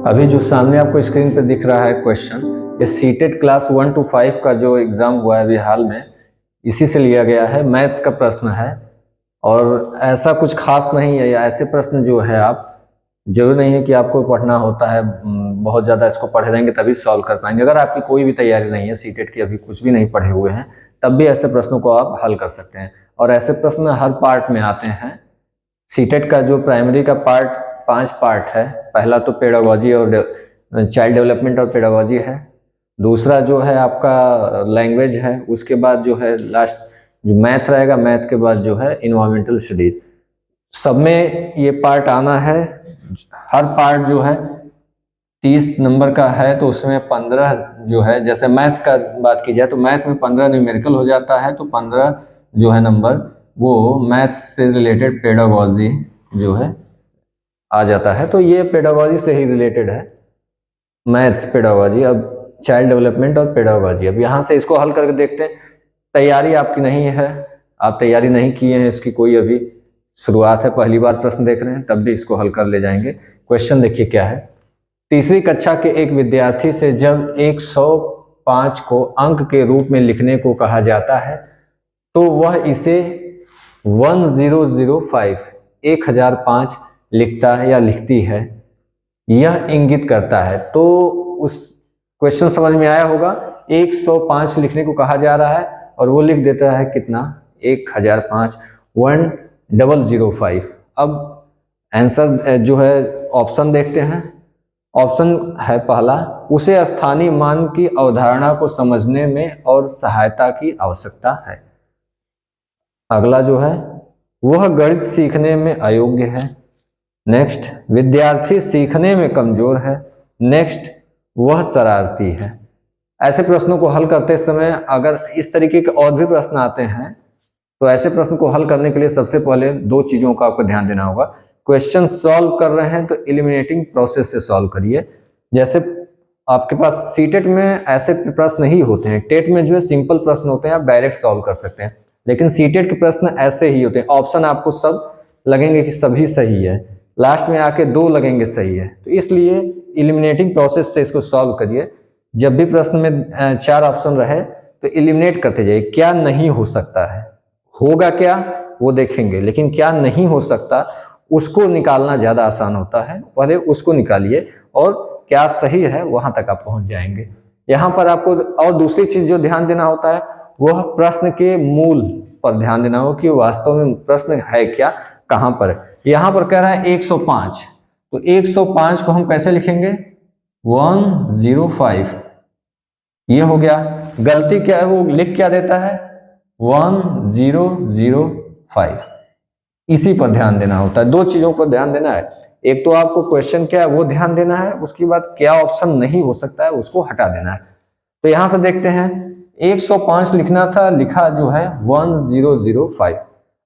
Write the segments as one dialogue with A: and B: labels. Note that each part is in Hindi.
A: अभी जो सामने आपको स्क्रीन पर दिख रहा है क्वेश्चन, ये सीटेट क्लास 1 to 5 का जो एग्ज़ाम हुआ है अभी हाल में, इसी से लिया गया है। मैथ्स का प्रश्न है और ऐसा कुछ खास नहीं है। ऐसे प्रश्न जो है आप जरूर नहीं है कि आपको पढ़ना होता है, बहुत ज़्यादा इसको पढ़ रहेंगे तभी सॉल्व कर पाएंगे। अगर आपकी कोई भी तैयारी नहीं है, सीटेट की अभी कुछ भी नहीं पढ़े हुए हैं, तब भी ऐसे प्रश्नों को आप हल कर सकते हैं। और ऐसे प्रश्न हर पार्ट में आते हैं। सीटेट का जो प्राइमरी का पार्ट 5 पार्ट है। पहला तो पेडागोजी और चाइल्ड डेवलपमेंट और पेडागोजी है। दूसरा जो है आपका लैंग्वेज है। उसके बाद जो है लास्ट जो मैथ रहेगा, मैथ के बाद जो है इन्वायरमेंटल स्टडीज। सब में ये पार्ट आना है। हर पार्ट जो है 30 नंबर का है, तो उसमें 15 जो है, जैसे मैथ का बात की जाए तो मैथ में 15 न्यूमेरिकल हो जाता है, तो 15 जो है नंबर वो मैथ से रिलेटेड पेडागोजी जो है आ जाता है। तो ये पेडागोजी से ही रिलेटेड है, मैथ्स पेडागोजी। अब चाइल्ड डेवलपमेंट और पेडागोजी, अब यहाँ से इसको हल करके देखते हैं। तैयारी आपकी नहीं है, आप तैयारी नहीं किए हैं, इसकी कोई अभी शुरुआत है, पहली बार प्रश्न देख रहे हैं, तब भी इसको हल कर ले जाएंगे। क्वेश्चन देखिए क्या है। तीसरी कक्षा के एक विद्यार्थी से जब 105 को अंक के रूप में लिखने को कहा जाता है, तो वह इसे 1005 लिखता है या लिखती है, यह इंगित करता है। तो उस क्वेश्चन समझ में आया होगा। 105 लिखने को कहा जा रहा है और वो लिख देता है कितना, 1005, 1005। अब आंसर जो है ऑप्शन देखते हैं। ऑप्शन है पहला, उसे स्थानीय मान की अवधारणा को समझने में और सहायता की आवश्यकता है। अगला जो है, वह गणित सीखने में अयोग्य है। नेक्स्ट, विद्यार्थी सीखने में कमजोर है। नेक्स्ट, वह शरारती है। ऐसे प्रश्नों को हल करते समय अगर इस तरीके के और भी प्रश्न आते हैं, तो ऐसे प्रश्न को हल करने के लिए सबसे पहले 2 चीजों का आपको ध्यान देना होगा। क्वेश्चन सॉल्व कर रहे हैं तो एलिमिनेटिंग प्रोसेस से सॉल्व करिए। जैसे आपके पास सीटेट में ऐसे प्रश्न ही होते हैं। टेट में जो है सिंपल प्रश्न होते हैं, आप डायरेक्ट सॉल्व कर सकते हैं, लेकिन सीटेट के प्रश्न ऐसे ही होते हैं। ऑप्शन आपको सब लगेंगे कि सभी सही है, लास्ट में आके 2 लगेंगे सही है। तो इसलिए एलिमिनेटिंग प्रोसेस से इसको सॉल्व करिए। जब भी प्रश्न में 4 ऑप्शन रहे तो एलिमिनेट करते जाइए। क्या नहीं हो सकता है, होगा क्या वो देखेंगे, लेकिन क्या नहीं हो सकता उसको निकालना ज़्यादा आसान होता है। पहले उसको निकालिए और क्या सही है वहां तक आप पहुंच जाएंगे। यहाँ पर आपको और दूसरी चीज जो ध्यान देना होता है, वह प्रश्न के मूल पर ध्यान देना हो कि वास्तव में प्रश्न है क्या, कहां पर है। यहाँ पर कह रहा है 105, तो 105 को हम कैसे लिखेंगे, 105। ये हो गया। गलती क्या है, वो लिख क्या देता है, 1005। इसी पर ध्यान देना होता है। 2 चीजों पर ध्यान देना है। एक तो आपको क्वेश्चन क्या है वो ध्यान देना है, उसके बाद क्या ऑप्शन नहीं हो सकता है उसको हटा देना है। तो यहां से देखते हैं, 105 लिखना था, लिखा जो है 1005।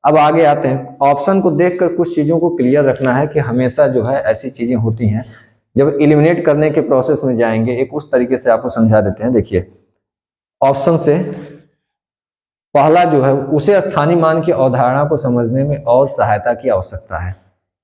A: अब आगे आते हैं। ऑप्शन को देखकर कुछ चीजों को क्लियर रखना है कि हमेशा जो है ऐसी चीजें होती हैं। जब एलिमिनेट करने के प्रोसेस में जाएंगे, एक उस तरीके से आपको समझा देते हैं। देखिए, ऑप्शन से पहला जो है, उसे स्थानीय मान की अवधारणा को समझने में और सहायता की आवश्यकता है।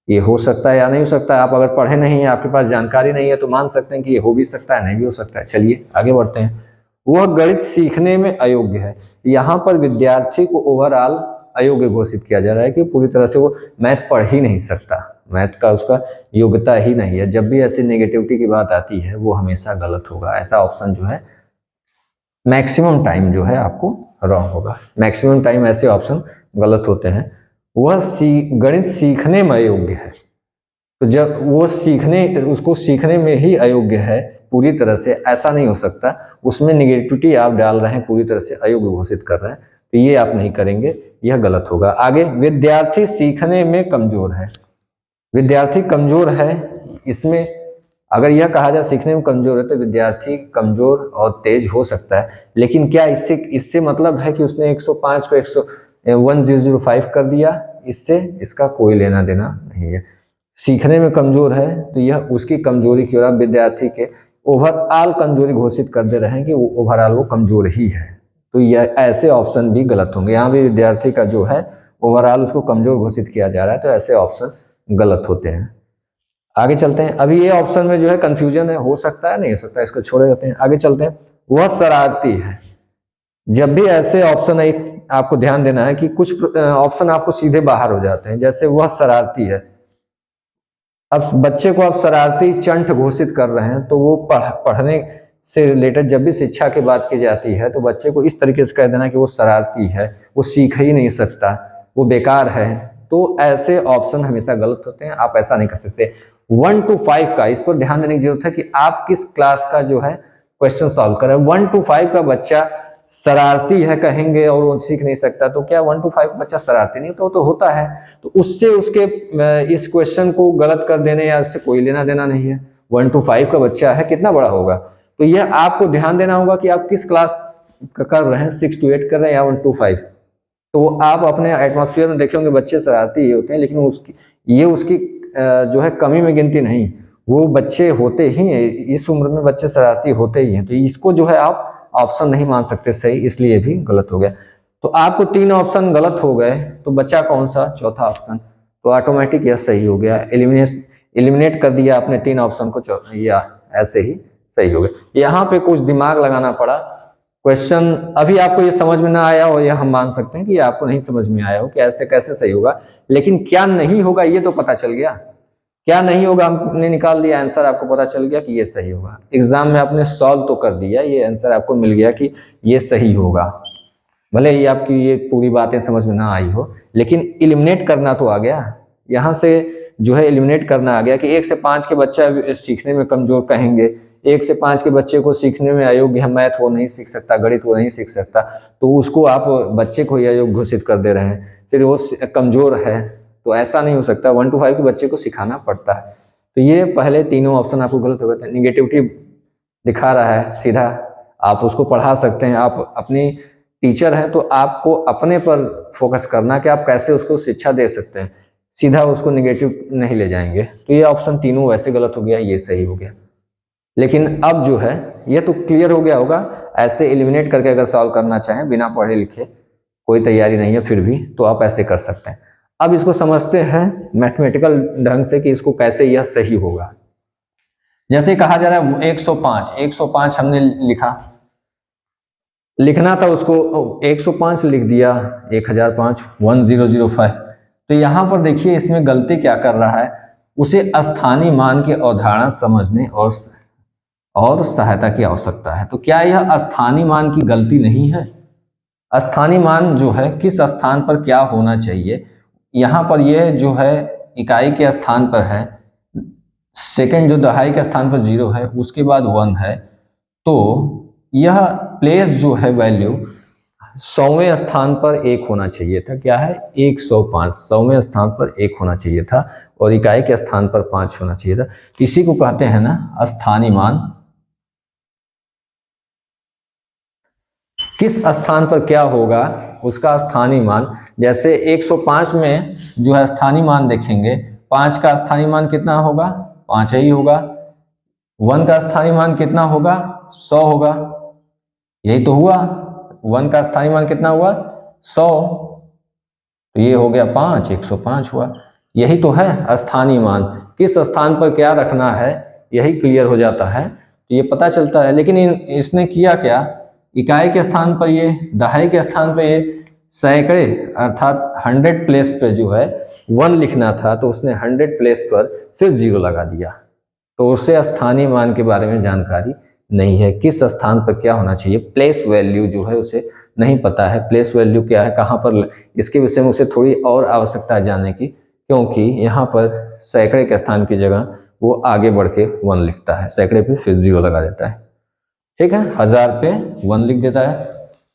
A: ये हो सकता है या नहीं हो सकता है। आप अगर पढ़े नहीं है, आपके पास जानकारी नहीं है, तो मान सकते हैं कि ये हो भी सकता है, नहीं भी हो सकता है। चलिए आगे बढ़ते हैं। वह गणित सीखने में अयोग्य है। यहाँ पर विद्यार्थी को ओवरऑल अयोग्य घोषित किया जा रहा है कि पूरी तरह से वो मैथ पढ़ ही नहीं सकता, मैथ का उसका योग्यता ही नहीं है। जब भी ऐसी नेगेटिविटी की बात आती है वो हमेशा गलत होगा। ऐसा ऑप्शन जो है मैक्सिमम टाइम जो है आपको रॉन्ग होगा। मैक्सिमम टाइम ऐसे ऑप्शन गलत होते हैं। वह गणित सीखने में अयोग्य है, तो जब वो उसको सीखने में ही अयोग्य है पूरी तरह से, ऐसा नहीं हो सकता। उसमें निगेटिविटी आप डाल रहे हैं, पूरी तरह से अयोग्य घोषित कर रहे हैं, तो ये आप नहीं करेंगे, यह गलत होगा। आगे, विद्यार्थी सीखने में कमजोर है। विद्यार्थी कमजोर है, इसमें अगर यह कहा जाए सीखने में कमजोर है, तो विद्यार्थी कमजोर और तेज हो सकता है, लेकिन क्या इससे मतलब है कि उसने 105 को 1005 कर दिया? इससे इसका कोई लेना देना नहीं है। सीखने में कमजोर है तो यह उसकी कमजोरी की ओर, विद्यार्थी के ओवरऑल कमजोरी घोषित कर दे रहे हैं कि वो ओवरऑल वो कमजोर ही है। तो यह ऐसे ऑप्शन भी गलत होंगे। यहाँ भी विद्यार्थी का जो है ओवरऑल उसको कमजोर घोषित किया जा रहा है, तो ऐसे ऑप्शन गलत होते हैं। आगे चलते हैं। अभी ये ऑप्शन में जो है कंफ्यूजन है, हो सकता है नहीं हो सकता, इसको छोड़े रहते हैं। आगे चलते हैं। वह शरारती है। जब भी ऐसे ऑप्शन आपको ध्यान देना है कि कुछ ऑप्शन आपको सीधे बाहर हो जाते हैं, जैसे वह शरारती है। अब बच्चे को आप शरारती चंट घोषित कर रहे हैं, तो वो पढ़ने से रिलेटेड जब भी शिक्षा की बात की जाती है तो बच्चे को इस तरीके से कह देना कि वो शरारती है, वो सीख ही नहीं सकता, वो बेकार है, तो ऐसे ऑप्शन हमेशा गलत होते हैं। आप ऐसा नहीं कर सकते। 1 to 5 का इस पर ध्यान देने की जरूरत है कि आप किस क्लास का जो है क्वेश्चन सॉल्व कर रहे हैं। 1 to 5 का बच्चा शरारती है कहेंगे और वो सीख नहीं सकता, तो क्या 1 to 5 बच्चा शरारती नहीं तो होता है, तो उससे उसके इस क्वेश्चन को गलत कर देने या इससे कोई लेना देना नहीं है। 1 to 5 का बच्चा है, कितना बड़ा होगा, तो यह आपको ध्यान देना होगा कि आप किस क्लास का कर रहे हैं, 6 to 8 कर रहे हैं या 1 to 5। तो आप अपने एटमॉस्फेयर में देखे होंगे बच्चे शरारती होते हैं, लेकिन उसकी जो है कमी में गिनती नहीं, वो बच्चे होते ही हैं, इस उम्र में बच्चे शरारती होते ही हैं। तो इसको जो है आप ऑप्शन नहीं मान सकते सही, इसलिए भी गलत हो गया। तो आपको 3 ऑप्शन गलत हो गए, तो बचा कौन सा, चौथा ऑप्शन। तो ऑटोमेटिक यह सही हो गया, एलिमिनेट कर दिया आपने 3 ऑप्शन को, या ऐसे ही सही हो गया। यहाँ पे कुछ दिमाग लगाना पड़ा। क्वेश्चन अभी आपको ये समझ में ना आया हो, या हम मान सकते हैं कि आपको नहीं समझ में आया हो कि ऐसे कैसे सही होगा, लेकिन क्या नहीं होगा ये तो पता चल गया। क्या नहीं होगा हमने निकाल दिया, आंसर आपको पता चल गया कि ये सही होगा। एग्जाम में आपने सॉल्व तो कर दिया, ये आंसर आपको मिल गया कि ये सही होगा। भले ही आपकी ये पूरी बातें समझ में ना आई हो, लेकिन एलिमिनेट करना तो आ गया। यहाँ से जो है एलिमिनेट करना आ गया कि 1 से 5 के बच्चा सीखने में कमजोर कहेंगे, 1 से 5 के बच्चे को सीखने में अयोग्य है, मैथ वो नहीं सीख सकता, गणित वो नहीं सीख सकता, तो उसको आप बच्चे को ही अयोग्य घोषित कर दे रहे हैं, फिर वो कमजोर है, तो ऐसा नहीं हो सकता। 1 to 5 के बच्चे को सिखाना पड़ता है। तो ये पहले तीनों ऑप्शन आपको गलत हो गए थे। निगेटिविटी दिखा रहा है सीधा, आप उसको पढ़ा सकते हैं, आप अपनी टीचर हैं तो आपको अपने पर फोकस करना कि आप कैसे उसको शिक्षा दे सकते हैं, सीधा उसको निगेटिव नहीं ले जाएंगे। तो ये ऑप्शन तीनों वैसे गलत हो गया, ये सही हो गया। लेकिन अब जो है ये तो क्लियर हो गया होगा, ऐसे एलिमिनेट करके अगर सॉल्व करना चाहें बिना पढ़े लिखे, कोई तैयारी नहीं है फिर भी, तो आप ऐसे कर सकते हैं। अब इसको समझते हैं मैथमेटिकल ढंग से कि इसको कैसे यह सही होगा। जैसे कहा जा रहा है 105 हमने लिखना था, उसको 105 लिख दिया, 1005 1005। तो यहाँ पर देखिए इसमें गलती क्या कर रहा है, उसे स्थानीय मान की अवधारणा समझने और सहायता की आवश्यकता है। तो क्या यह स्थानीय मान की गलती नहीं है? स्थानीय मान जो है किस स्थान पर क्या होना चाहिए, यहाँ पर यह जो है इकाई के स्थान पर है, सेकंड जो दहाई के स्थान पर 0 है, उसके बाद 1 है, तो यह प्लेस जो है वैल्यू 100वें स्थान पर 1 होना चाहिए था। क्या है, 105 100वें स्थान पर 1 होना चाहिए था, और इकाई के स्थान पर 5 होना चाहिए था। इसी को कहते हैं ना स्थानीय मान। किस स्थान पर क्या होगा उसका स्थानीय मान। जैसे 105 में जो है स्थानीय मान देखेंगे, 5 का स्थानीय मान कितना होगा, 5 ही होगा। 1 का स्थानीय मान कितना होगा, 100 होगा। यही तो हुआ, 1 का स्थानीय मान कितना हुआ, 100, तो ये हो गया 5, 105 हुआ। यही तो है स्थानीय मान, किस स्थान पर क्या रखना है यही क्लियर हो जाता है, तो ये पता चलता है। लेकिन इसने किया क्या, इकाई के स्थान पर ये, दहाई के स्थान पर ये, सैकड़े अर्थात 100 प्लेस पे जो है 1 लिखना था, तो उसने 100 प्लेस पर फिर 0 लगा दिया। तो उसे स्थानीय मान के बारे में जानकारी नहीं है, किस स्थान पर क्या होना चाहिए, प्लेस वैल्यू जो है उसे नहीं पता है। प्लेस वैल्यू क्या है, कहाँ पर, इसके विषय में उसे थोड़ी और आवश्यकता है जानने की, क्योंकि यहाँ पर सैकड़े के स्थान की जगह वो आगे बढ़ के 1 लिखता है, सैकड़े पे फिर 0 लगा देता है। ठीक है, 1000 पे 1 लिख देता है,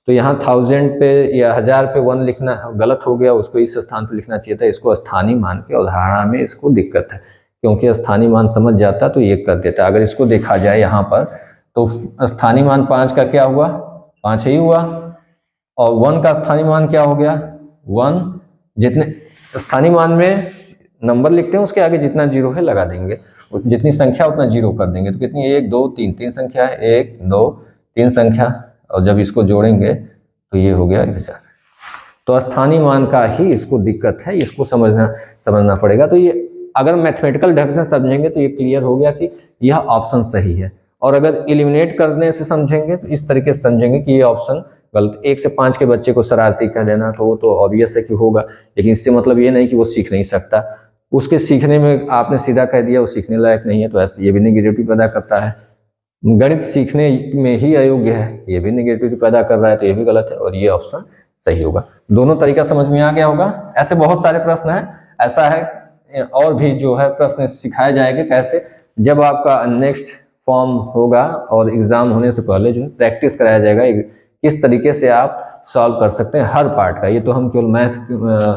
A: तो यहाँ 1000 पे या 1000 पे 1 लिखना गलत हो गया, उसको इस स्थान पर लिखना चाहिए था। इसको स्थानीय मान की अवधारणा में इसको दिक्कत है, क्योंकि स्थानीय मान समझ जाता तो ये कर देता। अगर इसको देखा जाए यहाँ पर, तो स्थानीय मान 5 का क्या हुआ, 5 ही हुआ, और 1 का स्थानीय मान क्या हो गया, 1। जितने स्थानीय मान में नंबर लिखते हैं उसके आगे जितना 0 है लगा देंगे, जितनी संख्या उतना 0 कर देंगे, तो कितनी, 1 2 3 3 संख्या है, 1 2 3 संख्या, और जब इसको जोड़ेंगे तो ये हो गया 1000। तो स्थानीय मान का ही इसको दिक्कत है, इसको समझना पड़ेगा। तो ये अगर मैथमेटिकल ढंग से समझेंगे तो ये क्लियर हो गया कि यह ऑप्शन सही है, और अगर एलिमिनेट करने से समझेंगे तो इस तरीके से समझेंगे कि ये ऑप्शन गलत। 1 से 5 के बच्चे को शरारती कह देना तो वो तो ऑब्वियस है कि होगा, लेकिन इससे मतलब ये नहीं कि वो सीख नहीं सकता। उसके सीखने में आपने सीधा कह दिया वो सीखने लायक नहीं है, तो ऐसे ये भी नेगेटिविटी पैदा करता है। गणित सीखने में ही अयोग्य है, ये भी नेगेटिविटी पैदा कर रहा है, तो ये भी गलत है, और ये ऑप्शन सही होगा। दोनों तरीका समझ में आ गया होगा। ऐसे बहुत सारे प्रश्न हैं, ऐसा है और भी जो है प्रश्न सिखाए जाएंगे कैसे, जब आपका नेक्स्ट फॉर्म होगा और एग्जाम होने से पहले जो है प्रैक्टिस कराया जाएगा किस तरीके से आप सॉल्व कर सकते हैं हर पार्ट का। ये तो हम केवल मैथ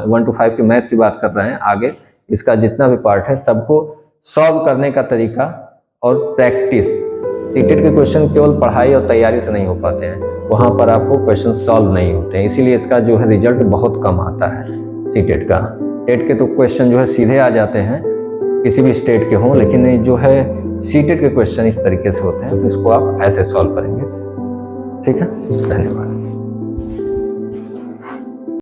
A: 1 to 5 के मैथ की बात कर रहे हैं, आगे इसका जितना भी पार्ट है सबको सॉल्व करने का तरीका और प्रैक्टिस। सीटेट के क्वेश्चन केवल पढ़ाई और तैयारी से नहीं हो पाते हैं, वहाँ पर आपको क्वेश्चन सॉल्व नहीं होते हैं, इसीलिए इसका जो है रिजल्ट बहुत कम आता है सीटेट का। टेट के तो क्वेश्चन जो है सीधे आ जाते हैं किसी भी स्टेट के हों, लेकिन जो है सीटेट के क्वेश्चन इस तरीके से होते हैं, तो इसको आप ऐसे सॉल्व करेंगे। ठीक है, धन्यवाद।